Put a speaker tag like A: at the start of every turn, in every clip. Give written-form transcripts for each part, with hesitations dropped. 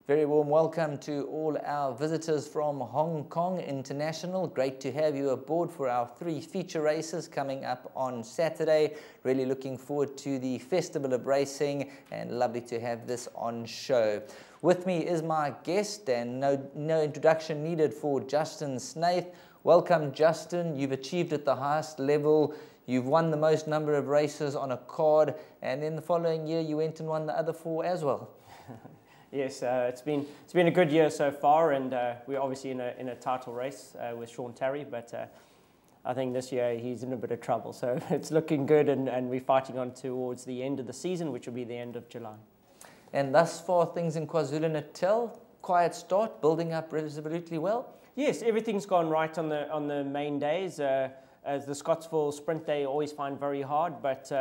A: Very warm welcome to all our visitors from Hong Kong International. Great to have you aboard for our 3 feature races coming up on Saturday. Really looking forward to the Festival of Racing and lovely to have this on show. With me is my guest, and no introduction needed for Justin Snaith. Welcome, Justin. You've achieved at the highest level. You've won the most number of races on a card, and then the following year you went and won the other 4 as well.
B: Yes, it's been a good year so far, and we're obviously in a title race with Sean Terry, but I think this year he's in a bit of trouble. So it's looking good, and we're fighting on towards the end of the season, which will be the end of July. And
A: thus far, things in KwaZulu-Natal, quiet start, building up relatively well.
B: Yes, everything's gone right on the main days. As the Scottsville Sprint Day, always find very hard, but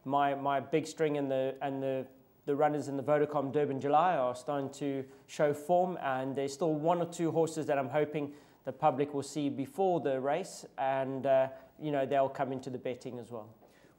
B: my big string and the runners in the Vodacom Durban July are starting to show form, and there's still 1 or 2 horses that I'm hoping the public will see before the race, and you know, they'll come into the betting as well.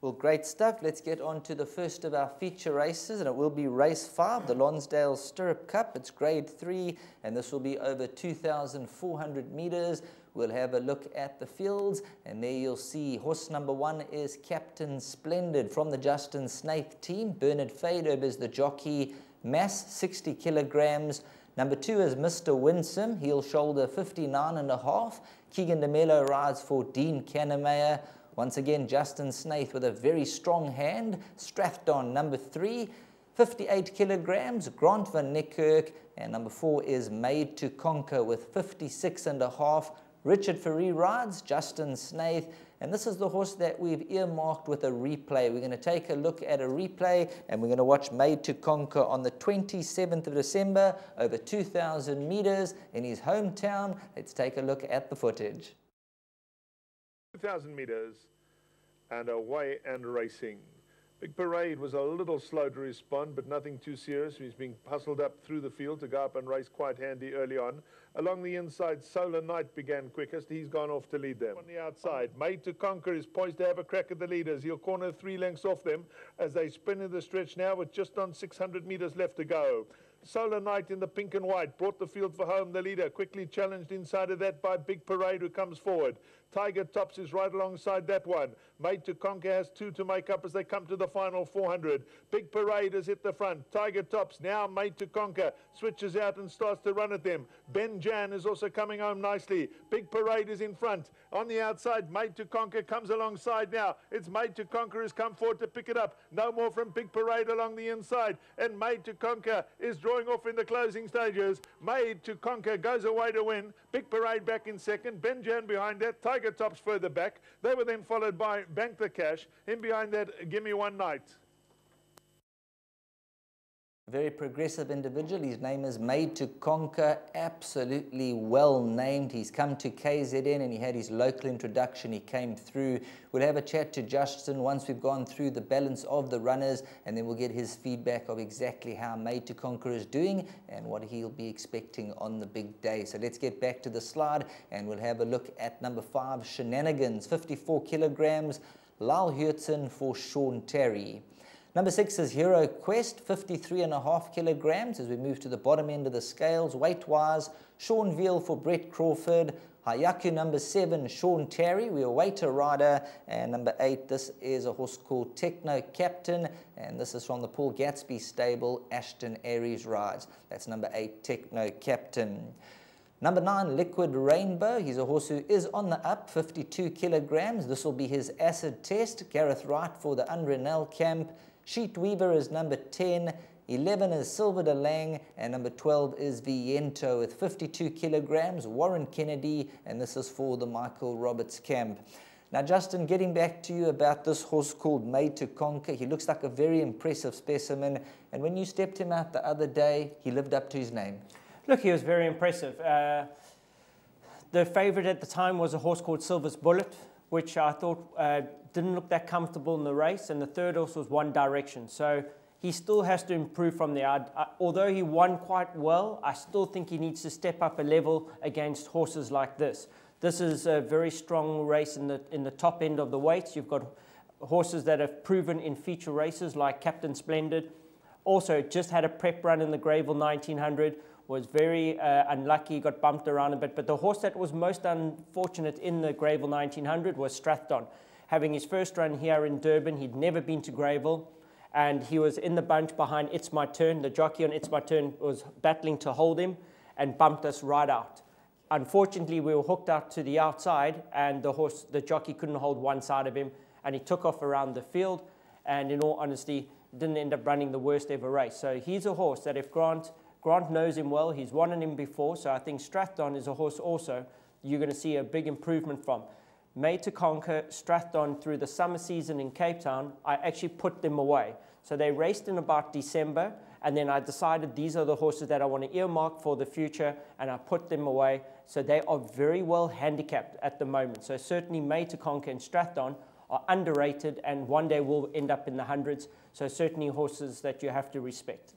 A: Well, great stuff. Let's get on to the first of our feature races, and it will be race 5, the Lonsdale Stirrup Cup. It's grade 3, and this will be over 2,400 meters. We'll have a look at the fields, and there you'll see horse number 1 is Captain Splendid from the Justin Snaith team. Bernard Faderb is the jockey, mass 60 kilograms. Number 2 is Mr. Winsome. He'll shoulder 59.5. Keegan DeMello rides for Dean Kannemeyer. Once again, Justin Snaith with a very strong hand. Strathdown, number 3, 58 kilograms. Grant van Niekerk. And number 4 is Made to Conquer with 56.5. Richard Ferree rides, Justin Snaith, and this is the horse that we've earmarked with a replay. We're going to take a look at a replay, and we're going to watch Made to Conquer on the 27th of December, over 2,000 meters in his hometown. Let's take a look at the footage.
C: 2,000 meters and away and racing. Big Parade was a little slow to respond, but nothing too serious. He's being hustled up through the field to go up and race quite handy early on. Along the inside, Solar Knight began quickest. He's gone off to lead them. On the outside, Made to Conquer is poised to have a crack at the leaders. He'll corner 3 lengths off them as they spin in the stretch now with just on 600 meters left to go. Solar Knight in the pink and white brought the field for home. The leader quickly challenged inside of that by Big Parade, who comes forward. Tiger Tops is right alongside that one. Made to Conquer has 2 to make up as they come to the final 400. Big Parade is at the front. Tiger Tops now Made to Conquer switches out and starts to run at them. Ben Jan is also coming home nicely. Big Parade is in front. On the outside, Made to Conquer comes alongside now. It's Made to Conquer has come forward to pick it up. No more from Big Parade along the inside. And Made to Conquer is drawing off in the closing stages. Made to Conquer goes away to win. Big Parade back in second. Ben Jan behind that. Tiger Tops further back. They were then followed by Bank the Cash. In behind that, Give Me One Night.
A: Very progressive individual. His name is Made to Conquer. Absolutely well named. He's come to KZN and he had his local introduction. He came through. We'll have a chat to Justin once we've gone through the balance of the runners, and then we'll get his feedback of exactly how Made to Conquer is doing and what he'll be expecting on the big day. So let's get back to the slide, and we'll have a look at number 5, Shenanigans, 54 kilograms. Lyle Hurton for Sean Terry. Number 6 is Hero Quest, 53.5 kilograms. As we move to the bottom end of the scales, weight-wise, Sean Veal for Brett Crawford. Hayaku number 7, Sean Terry. We await a rider. And number 8, this is a horse called Techno Captain. And this is from the Paul Gatsby stable, Ashton Aries rides. That's number 8, Techno Captain. Number 9, Liquid Rainbow. He's a horse who is on the up, 52 kilograms. This will be his acid test. Gareth Wright for the Unrenel camp. Sheet Weaver is number 10, 11 is Silver de Lang, and number 12 is Viento with 52 kilograms, Warren Kennedy, and this is for the Michael Roberts camp. Now, Justin, getting back to you about this horse called Made to Conquer, he looks like a very impressive specimen, and when you stepped him out the other day, he lived up to his name.
B: Look, he was very impressive. The favourite at the time was a horse called Silver's Bullet, which I thought didn't look that comfortable in the race, and the third horse was One Direction. So he still has to improve from there. Although he won quite well, I still think he needs to step up a level against horses like this. This is a very strong race in the top end of the weights. You've got horses that have proven in feature races like Captain Splendid. Also, just had a prep run in the Greyville 1900. was very unlucky, got bumped around a bit. But the horse that was most unfortunate in the Greyville 1900 was Strathdon. Having his first run here in Durban, he'd never been to Greyville, and he was in the bunch behind It's My Turn. The jockey on It's My Turn was battling to hold him and bumped us right out. Unfortunately, we were hooked out to the outside, and the jockey couldn't hold one side of him, and he took off around the field, and in all honesty, didn't end up running the worst ever race. So he's a horse that if Grant knows him well, he's won on him before, so I think Strathdon is a horse also you're going to see a big improvement from. Made to Conquer, Strathdon through the summer season in Cape Town, I actually put them away. So they raced in about December, and then I decided these are the horses that I want to earmark for the future, and I put them away. So they are very well handicapped at the moment. So certainly Made to Conquer and Strathdon are underrated, and one day will end up in the hundreds. So certainly horses that you have to respect.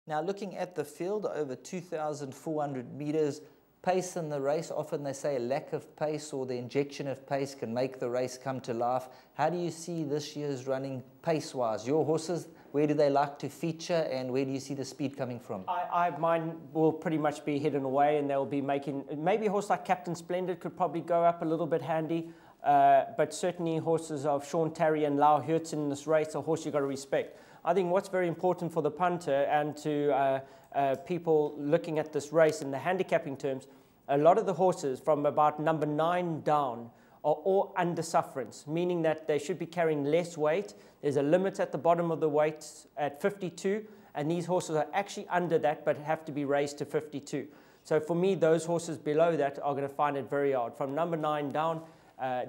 A: Now looking at the field, over 2,400 meters, pace in the race, often they say a lack of pace or the injection of pace can make the race come to life. How do you see this year's running pace-wise? Your horses, where do they like to feature, and where do you see the speed coming from?
B: Mine will pretty much be hidden away, and they'll be making, maybe a horse like Captain Splendid could probably go up a little bit handy, but certainly horses of Sean Tarry and Lau Hertz in this race, a horse you've got to respect. I think what's very important for the punter and to people looking at this race in the handicapping terms, a lot of the horses from about number 9 down are all under sufferance, meaning that they should be carrying less weight. There's a limit at the bottom of the weight at 52, and these horses are actually under that but have to be raised to 52. So for me, those horses below that are going to find it very hard. From number 9 down,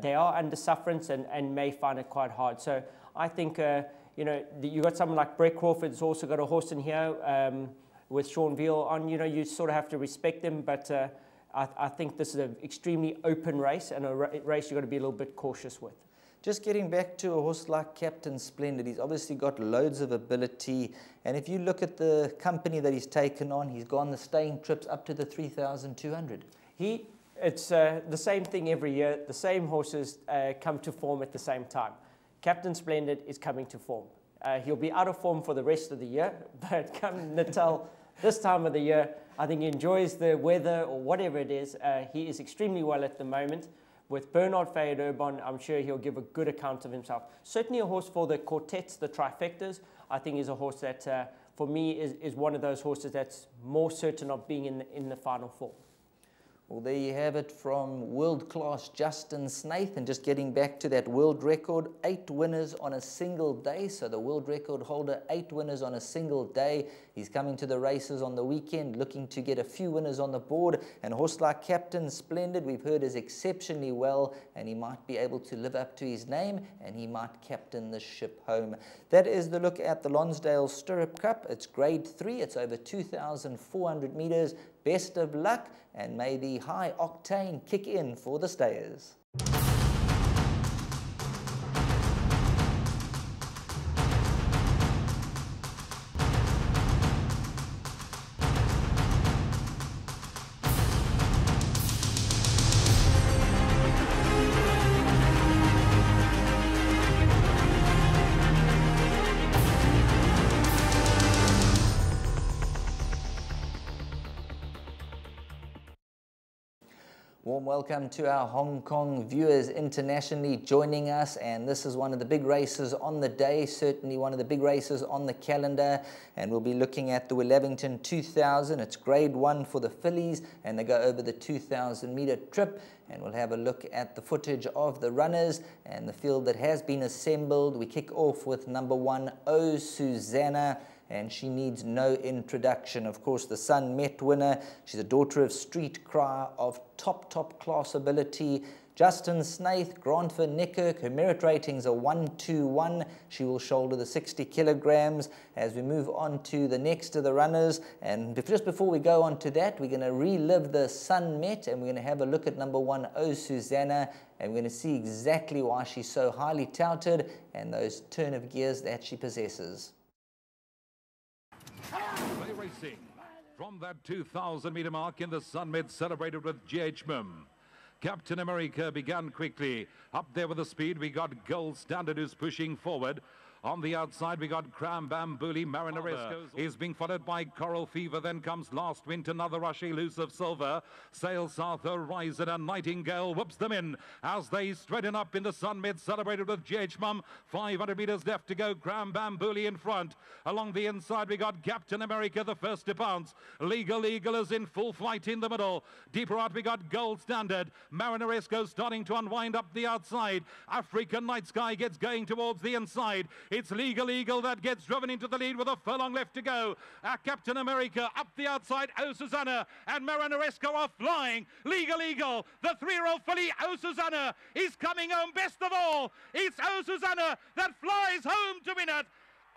B: they are under sufferance and may find it quite hard. So I think, you know, you've got someone like Brett Crawford's also got a horse in here with Sean Veal on. You know, you sort of have to respect them, but I think this is an extremely open race, and a race you've got to be a little bit cautious with.
A: Just getting back to a horse like Captain Splendid, he's obviously got loads of ability, and if you look at the company that he's taken on, he's gone the staying trips up to the 3,200.
B: It's the same thing every year. The same horses come to form at the same time. Captain Splendid is coming to form. He'll be out of form for the rest of the year, but come Natal, this time of the year, I think he enjoys the weather or whatever it is. He is extremely well at the moment. With Bernard Fayed Urban, I'm sure he'll give a good account of himself. Certainly a horse for the quartets, the trifectas. I think is a horse that, for me, is one of those horses that's more certain of being in the final four.
A: Well, there you have it from world-class Justin Snaith, and just getting back to that world record, 8 winners on a single day. So the world record holder, 8 winners on a single day. He's coming to the races on the weekend, looking to get a few winners on the board. And a horse like Captain Splendid, we've heard, is exceptionally well, and he might be able to live up to his name, and he might captain the ship home. That is the look at the Lonsdale Stirrup Cup. It's grade 3. It's over 2,400 meters. Best of luck, and may the high octane kick in for the stayers. Warm welcome to our Hong Kong viewers internationally joining us, and this is one of the big races on the day, certainly one of the big races on the calendar, and we'll be looking at the Woolavington 2000. It's grade 1 for the fillies, and they go over the 2,000 meter trip, and we'll have a look at the footage of the runners and the field that has been assembled. We kick off with number 1, Oh Susanna, and she needs no introduction. Of course, the Sun Met winner. She's a daughter of Street Cry, of top class ability. Justin Snaith, Grant van Niekerk, her merit ratings are 121. She will shoulder the 60 kilograms. As we move on to the next of the runners, and just before we go on to that, we're going to relive the Sun Met, and we're going to have a look at number 1, Oh Susanna, and we're going to see exactly why she's so highly touted and those turn of gears that she possesses.
D: Racing from that 2,000 meter mark in the Sun Med, celebrated with GH Mim. Captain America began quickly. Up there with the speed, we got Gold Standard who's pushing forward. On the outside, we got Cram Bambuli. Marinaresco is being followed by Coral Fever. Then comes Last Wind, another rush, Elusive Silver. Sail South, Horizon, and Nightingale whoops them in as they straighten up in the Sun Mid, celebrated with GH Mum. 500 metres left to go. Cram Bambuli in front. Along the inside, we got Captain America, the first to pounce. Legal Eagle is in full flight in the middle. Deeper out, we got Gold Standard. Marinaresco starting to unwind up the outside. African Night Sky gets going towards the inside. It's Legal Eagle that gets driven into the lead with a furlong left to go. Captain America up the outside. Oh Susanna and Marinaresco are flying. Legal Eagle, the 3-year-old filly. Oh Susanna is coming home. Best of all, it's Oh Susanna that flies home to win it.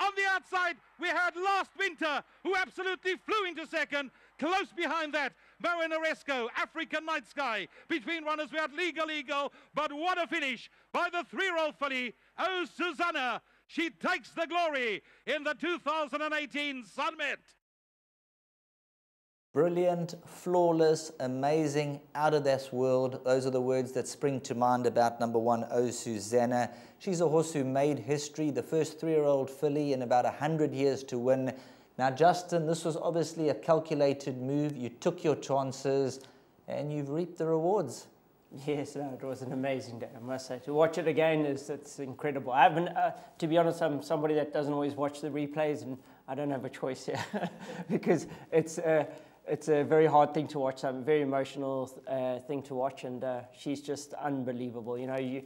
D: On the outside, we had Last Winter, who absolutely flew into second. Close behind that, Marinaresco, African Night Sky. Between runners, we had Legal Eagle, but what a finish by the 3-year-old filly, Oh Susanna. She takes the glory in the 2018 Summit.
A: Brilliant, flawless, amazing, out of this world. Those are the words that spring to mind about number 1, Oh Susanna. She's a horse who made history, the first 3-year-old filly in about 100 years to win. Now, Justin, this was obviously a calculated move. You took your chances and you've reaped the rewards.
B: Yes, no, it was an amazing day, I must say. To watch it again, it's incredible. I haven't, to be honest, I'm somebody that doesn't always watch the replays, and I don't have a choice here because it's a very hard thing to watch, a very emotional thing to watch, and she's just unbelievable. You know,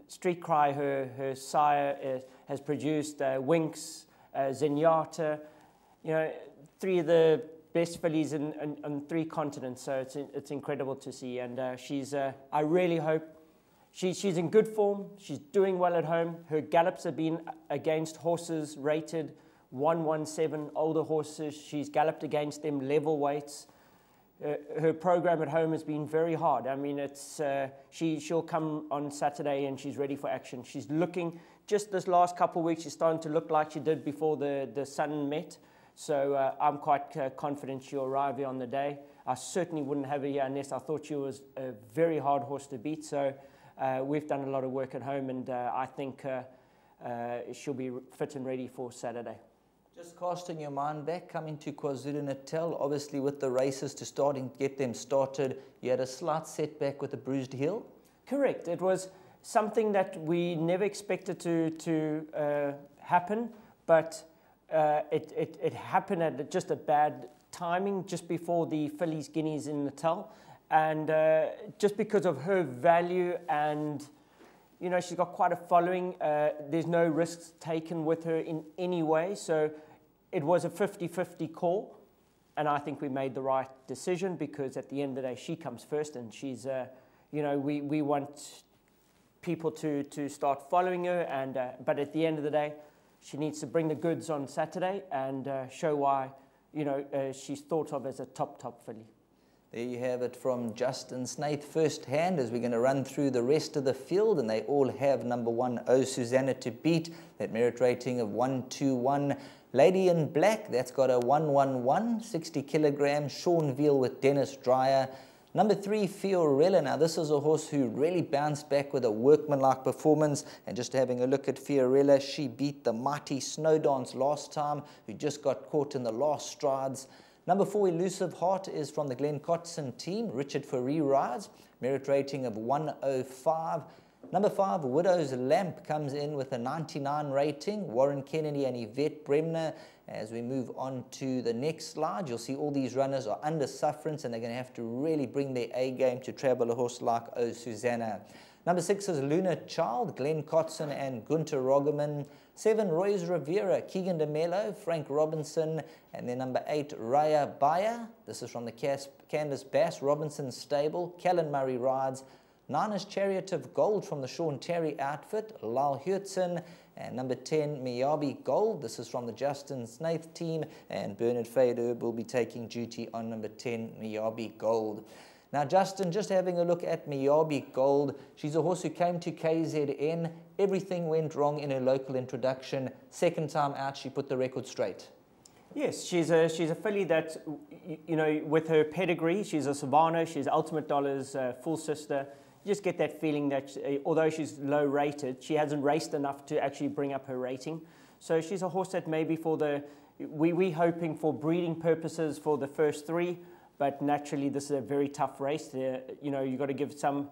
B: Street Cry, her sire, has produced Winx, Zenyatta, you know, 3 of the best fillies on 3 continents, so it's incredible to see, and I really hope she's in good form. She's doing well at home. Her gallops have been against horses rated 117, older horses. She's galloped against them level weights. Her program at home has been very hard. I mean, she'll come on Saturday and she's ready for action. She's looking, just this last couple of weeks, she's starting to look like she did before the sun met. So I'm quite confident she'll arrive here on the day. I certainly wouldn't have her here unless I thought she was a very hard horse to beat. So we've done a lot of work at home, and I think she'll be fit and ready for Saturday.
A: Just casting your mind back, coming to KwaZulu-Natal, obviously with the races to start and get them started, you had a slight setback with a bruised heel?
B: Correct. It was something that we never expected to happen, but it happened at just a bad timing, just before the fillies Guineas in Natal, and just because of her value, and you know, she's got quite a following. There's no risks taken with her in any way, so it was a 50-50 call, and I think we made the right decision, because at the end of the day, she comes first, and she's, you know, we want people to start following her, and but at the end of the day, she needs to bring the goods on Saturday and show why, you know, she's thought of as a top filly.
A: There you have it from Justin Snaith firsthand, as we're going to run through the rest of the field, and they all have number 1, Oh Susanna, to beat. That merit rating of 121. Lady in Black, that's got a 111, 60 kilograms. Sean Veal with Dennis Dreyer. Number 3, Fiorella. Now, this is a horse who really bounced back with a workmanlike performance. And just having a look at Fiorella, she beat the mighty Snowdance last time, who just got caught in the last strides. Number 4, Elusive Heart, is from the Glenn Cotson team. Richard Fourie rides. Merit rating of 105. Number 5, Widow's Lamp, comes in with a 99 rating. Warren Kennedy and Yvette Bremner. As we move on to the next slide, you'll see all these runners are under sufferance, and they're going to have to really bring their A game to travel a horse like Oh Susanna. Number 6 is Luna Child, Glenn Cotson and Gunter Rogerman. 7, Roy's Rivera, Keegan de Mello, Frank Robinson. And then number 8, Raya Bayer. This is from the Candice Bass Robinson stable. Callan Murray rides. 9 is Chariot of Gold from the Sean Terry outfit, Lyle Hurtson. And number 10, Miyabi Gold. This is from the Justin Snaith team. And Bernard Faderb will be taking duty on number 10, Miyabi Gold. Now, Justin, just having a look at Miyabi Gold, she's a horse who came to KZN. Everything went wrong in her local introduction. Second time out, she put the record straight.
B: Yes, she's a filly that, you know, with her pedigree, she's a Savannah, she's Ultimate Dollar's full sister. you just get that feeling that although she's low rated, she hasn't raced enough to actually bring up her rating. So she's a horse that maybe for we're hoping for breeding purposes for the first 3, but naturally this is a very tough race. You know, you've got to give some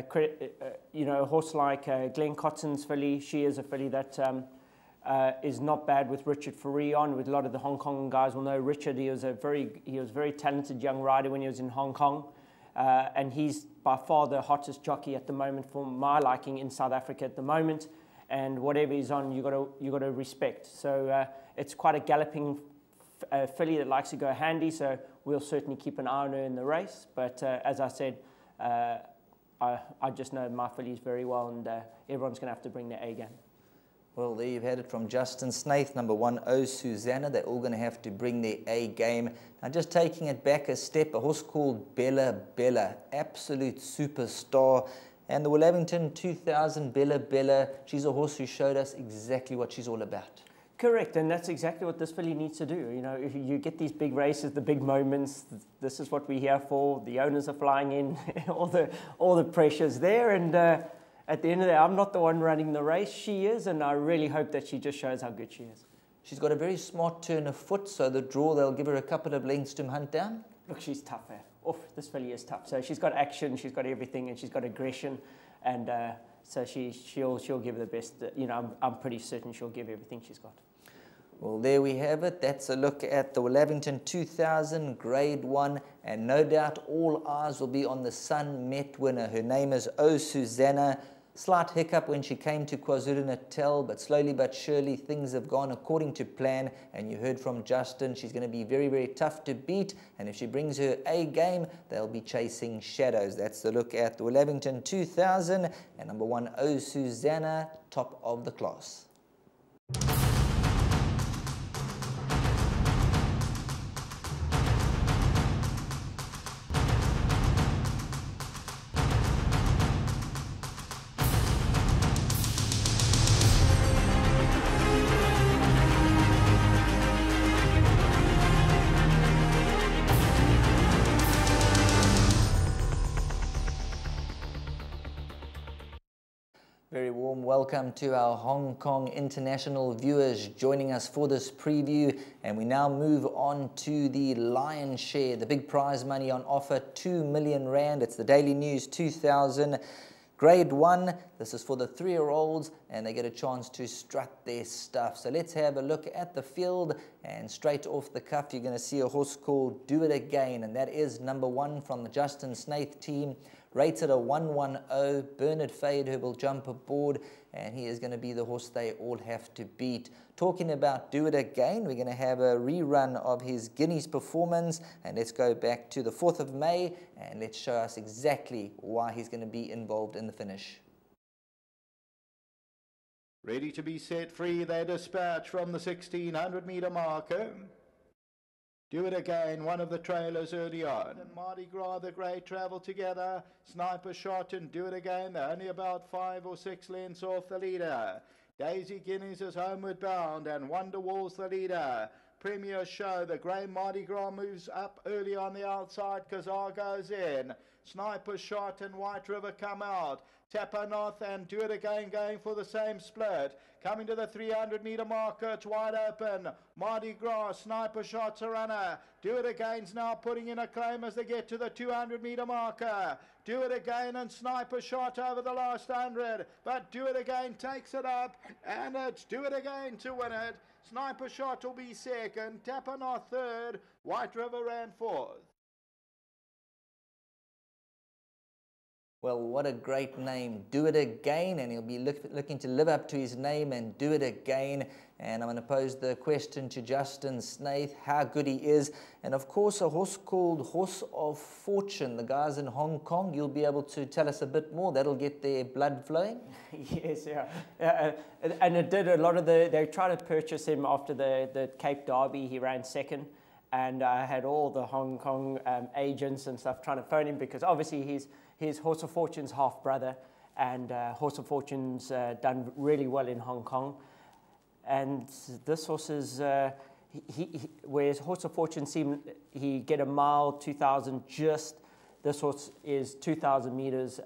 B: credit. You know, a horse like Glenn Cotton's filly, she is a filly that is not bad with Richard Fourie on. With a lot of the Hong Kong guys will know Richard. He was a very talented young rider when he was in Hong Kong, and he's by far the hottest jockey at the moment for my liking in South Africa at the moment. And whatever he's on, you got to respect. So it's quite a galloping filly that likes to go handy. So we'll certainly keep an eye on her in the race. But as I said, I just know my fillies very well, and everyone's going to have to bring their A game.
A: Well, there you've had it from Justin Snaith, number 1, Oh Susanna. They're all going to have to bring their A game. Now, just taking it back a step, a horse called Bella Bella, absolute superstar. And the Woolavington 2000 Bella Bella, she's a horse who showed us exactly what she's all about.
B: Correct, and that's exactly what this filly needs to do. You know, if you get these big races, the big moments, this is what we're here for. The owners are flying in, all the pressure's there, and at the end of the day, I'm not the one running the race, she is, and I really hope that she just shows how good she is.
A: She's got a very smart turn of foot, so the draw, they'll give her a couple of lengths to hunt down.
B: Look, she's tough, eh? Oh, this filly is tough. So she's got action, she's got everything, and she's got aggression, and so she'll give the best. You know, I'm pretty certain she'll give everything she's got.
A: Well, there we have it. That's a look at the Woolavington 2000 Grade 1, and no doubt all eyes will be on the Sun Met winner. Her name is Oh Susanna. Slight hiccup when she came to KwaZulu-Natal, but slowly but surely things have gone according to plan, and you heard from Justin, she's going to be very, very tough to beat, and if she brings her A game, they'll be chasing shadows. That's the look at the Woolavington 2000, and number 1, Oh Susanna, top of the class. Very warm welcome to our Hong Kong international viewers joining us for this preview, and we now move on to the lion's share, the big prize money on offer, 2 million rand. It's the Daily News 2000 Grade 1. This is for the 3-year-olds, and they get a chance to strut their stuff. So let's have a look at the field, and straight off the cuff you're going to see a horse called Do It Again, and that is number 1 from the Justin Snaith team. Rated a 110, Bernard Fader will jump aboard, and he is going to be the horse they all have to beat. Talking about Do It Again, we're going to have a rerun of his Guineas performance, and let's go back to the 4th of May, and let's show us exactly why he's going to be involved in the finish.
E: Ready to be set free, they dispatch from the 1600-metre marker. Do It Again, one of the trailers early on. And Mardi Gras, the Grey travel together. Sniper Shot and Do It Again. They're only about 5 or 6 lengths off the leader. Daisy Guineas is homeward bound, and Wonderwall's the leader. Premier Show, the Grey Mardi Gras moves up early on the outside. Kazar goes in. Sniper Shot and White River come out. Tapanoth and Do It Again going for the same split. Coming to the 300-metre marker, it's wide open. Mardi Gras, Sniper Shot's a runner. Do It Again's now putting in a claim as they get to the 200-metre marker. Do It Again and Sniper Shot over the last 100. But Do It Again takes it up, and it's Do It Again to win it. Sniper Shot will be second. Tapanoth third. White River ran fourth.
A: Well, what a great name, Do It Again, and he'll be looking to live up to his name and do it again. And I'm going to pose the question to Justin Snaith, how good he is. And of course, a horse called Horse of Fortune. The guys in Hong Kong, you'll be able to tell us a bit more. That'll get their blood flowing.
B: Yes, yeah. And it did a lot of they tried to purchase him after the Cape Derby. He ran second. And I had all the Hong Kong agents and stuff trying to phone him, because obviously he's Horse of Fortune's half-brother, and Horse of Fortune's done really well in Hong Kong. And this horse is, whereas Horse of Fortune seemed he get a mile, 2,000 just, this horse is 2,000 metres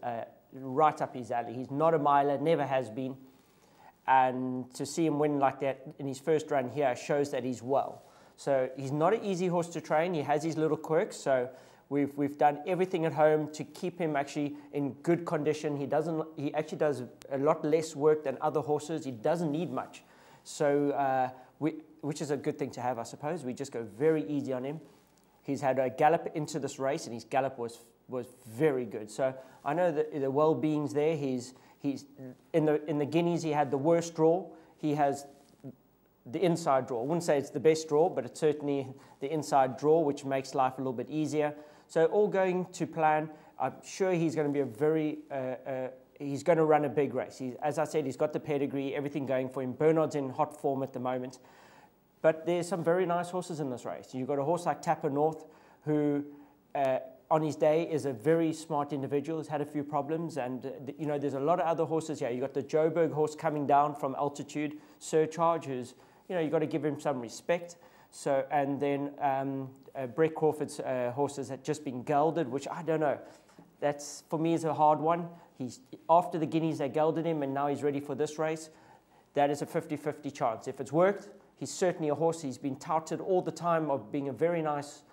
B: right up his alley. He's not a miler, never has been. And to see him win like that in his first run here shows that he's well. So he's not an easy horse to train. He has his little quirks. So we've done everything at home to keep him actually in good condition. He actually does a lot less work than other horses. He doesn't need much. So which is a good thing to have, I suppose. We just go very easy on him. He's had a gallop into this race, and his gallop was very good. So I know that the well-being's there. He's in the Guineas. He had the worst draw. He has the inside draw. I wouldn't say it's the best draw, but it's certainly the inside draw, which makes life a little bit easier. So all going to plan. I'm sure he's going to be a very he's going to run a big race. As I said, he's got the pedigree, everything going for him. Bernard's in hot form at the moment. But there's some very nice horses in this race. You've got a horse like Tapper North, who on his day is a very smart individual, has had a few problems. And, you know, there's a lot of other horses here. You've got the Joburg horse coming down from altitude, Surcharge, who's, you know, you've got to give him some respect. So, and then Brett Crawford's horses had just been gelded, which I don't know. That's, for me, is a hard one. After the Guineas, they gelded him, and now he's ready for this race. That is a 50-50 chance. If it's worked, he's certainly a horse. He's been touted all the time of being a very nice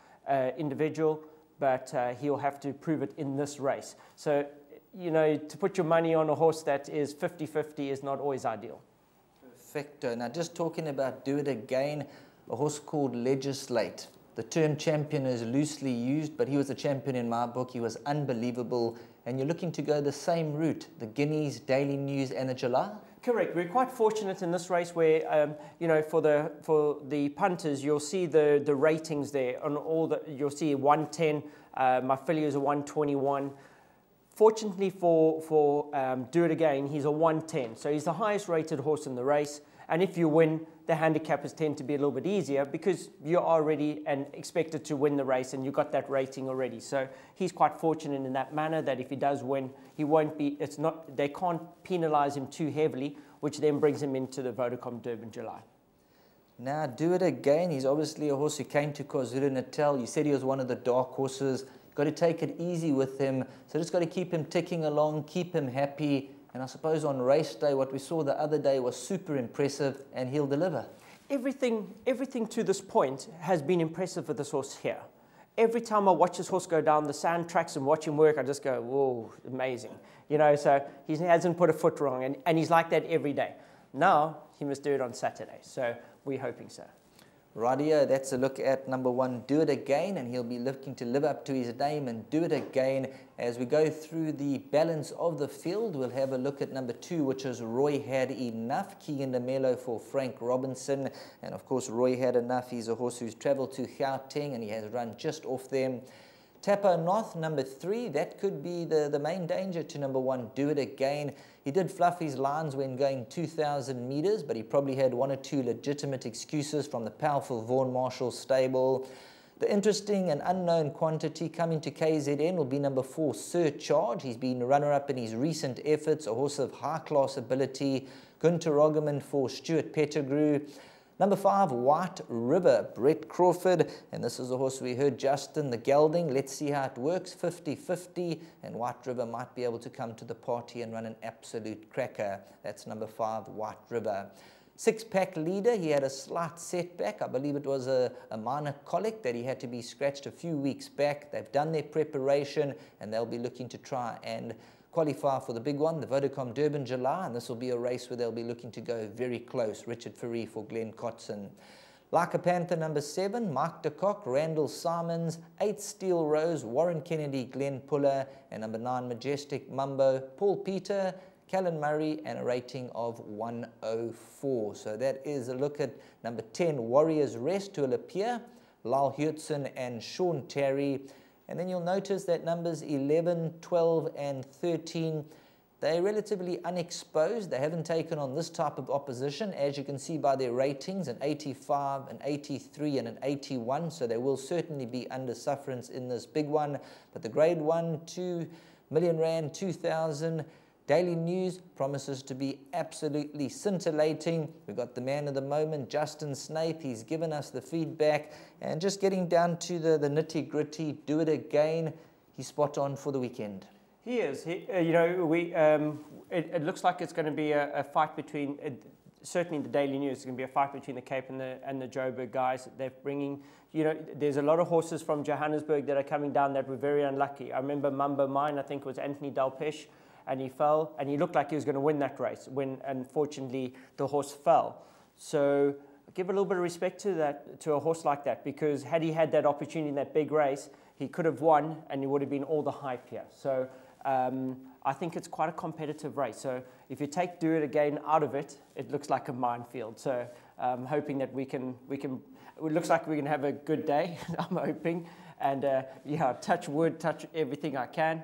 B: individual, but he'll have to prove it in this race. So, you know, to put your money on a horse that is 50-50 is not always ideal.
A: Perfecto. Now, just talking about Do It Again, a horse called Legislate. The term champion is loosely used, but he was a champion in my book. He was unbelievable. And you're looking to go the same route, the Guineas, Daily News, and the July?
B: Correct. We're quite fortunate in this race where, you know, for the punters, you'll see the ratings there on all the. You'll see 110. My filly is a 121. Fortunately for Do It Again, he's a 110. So he's the highest rated horse in the race. And if you win, the handicappers tend to be a little bit easier because you're already and expected to win the race and you've got that rating already. So he's quite fortunate in that manner that if he does win, he won't be, they can't penalise him too heavily, which then brings him into the Vodacom Durban July.
A: Now, Do It Again, he's obviously a horse who came to KwaZulu-Natal. You said he was one of the dark horses. Got to take it easy with him. So just got to keep him ticking along, keep him happy. And I suppose on race day, what we saw the other day was super impressive, and he'll deliver. Everything
B: to this point has been impressive for this horse here. Every time I watch this horse go down the sand tracks and watch him work, I just go, whoa, amazing. You know, so he hasn't put a foot wrong, and he's like that every day. Now, he must do it on Saturday, so we're hoping so.
A: Radio, that's a look at number 1, Do It Again, and he'll be looking to live up to his name and do it again. As we go through the balance of the field, we'll have a look at number 2, which is Roy Had Enough, Keegan DeMello for Frank Robinson. And of course, Roy Had Enough, he's a horse who's travelled to Gauteng and he has run just off them. Tapper North, number 3, that could be the main danger to number 1, Do It Again. He did fluff his lines when going 2,000 metres, but he probably had 1 or 2 legitimate excuses from the powerful Vaughan Marshall stable. The interesting and unknown quantity coming to KZN will be number 4, Surcharge. He's been runner-up in his recent efforts, a horse of high-class ability. Gunter Roggeman for Stuart Pettigrew. Number 5, White River, Brett Crawford, and this is a horse we heard Justin, the gelding. Let's see how it works, 50-50, and White River might be able to come to the party and run an absolute cracker. That's number 5, White River. 6-pack leader, he had a slight setback. I believe it was a minor colic that he had to be scratched a few weeks back. They've done their preparation, and they'll be looking to try and qualify for the big one, the Vodacom Durban July, and this will be a race where they'll be looking to go very close. Richard Fourie for Glenn Kotson. Like a Panther, number 7, Mike de Kock, Randall Simons, 8 Steel Rose, Warren Kennedy, Glenn Puller, and number 9, Majestic Mumbo, Paul Peter, Callan Murray, and a rating of 104. So that is a look at number 10, Warriors Rest, to appear, Lyle Hurtson and Sean Terry. And then you'll notice that numbers 11, 12, and 13, they're relatively unexposed. They haven't taken on this type of opposition, as you can see by their ratings, an 85, an 83, and an 81. So they will certainly be under sufferance in this big one. But the grade 1, 2 million rand, 2,000. Daily News promises to be absolutely scintillating. We've got the man of the moment, Justin Snape. He's given us the feedback. And just getting down to the nitty-gritty, Do It Again, he's spot on for the weekend.
B: He is. You know, it looks like it's going to be a fight between, certainly in the Daily News, it's going to be a fight between the Cape and the Joburg guys. They're bringing, you know, there's a lot of horses from Johannesburg that are coming down that were very unlucky. I remember Mambo Mine, I think it was Anthony Delpeche, and he fell, and he looked like he was going to win that race, when unfortunately the horse fell. So give a little bit of respect to a horse like that, because had he had that opportunity in that big race, he could have won, and it would have been all the hype here. So I think it's quite a competitive race. So if you take Do It Again out of it, it looks like a minefield. So I'm hoping that we can. It looks like we can have a good day. I'm hoping, and yeah, touch wood, touch everything I can,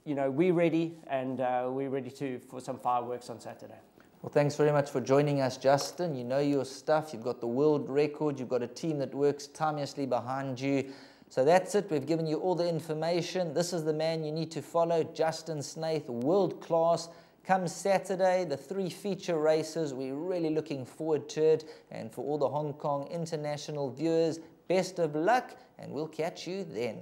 B: you know, we're ready, and we're ready for some fireworks on Saturday.
A: Well, thanks very much for joining us, Justin. You know your stuff. You've got the world record. You've got a team that works tirelessly behind you. So that's it. We've given you all the information. This is the man you need to follow, Justin Snaith, world class. Come Saturday, the 3 feature races. We're really looking forward to it. And for all the Hong Kong international viewers, best of luck, and we'll catch you then.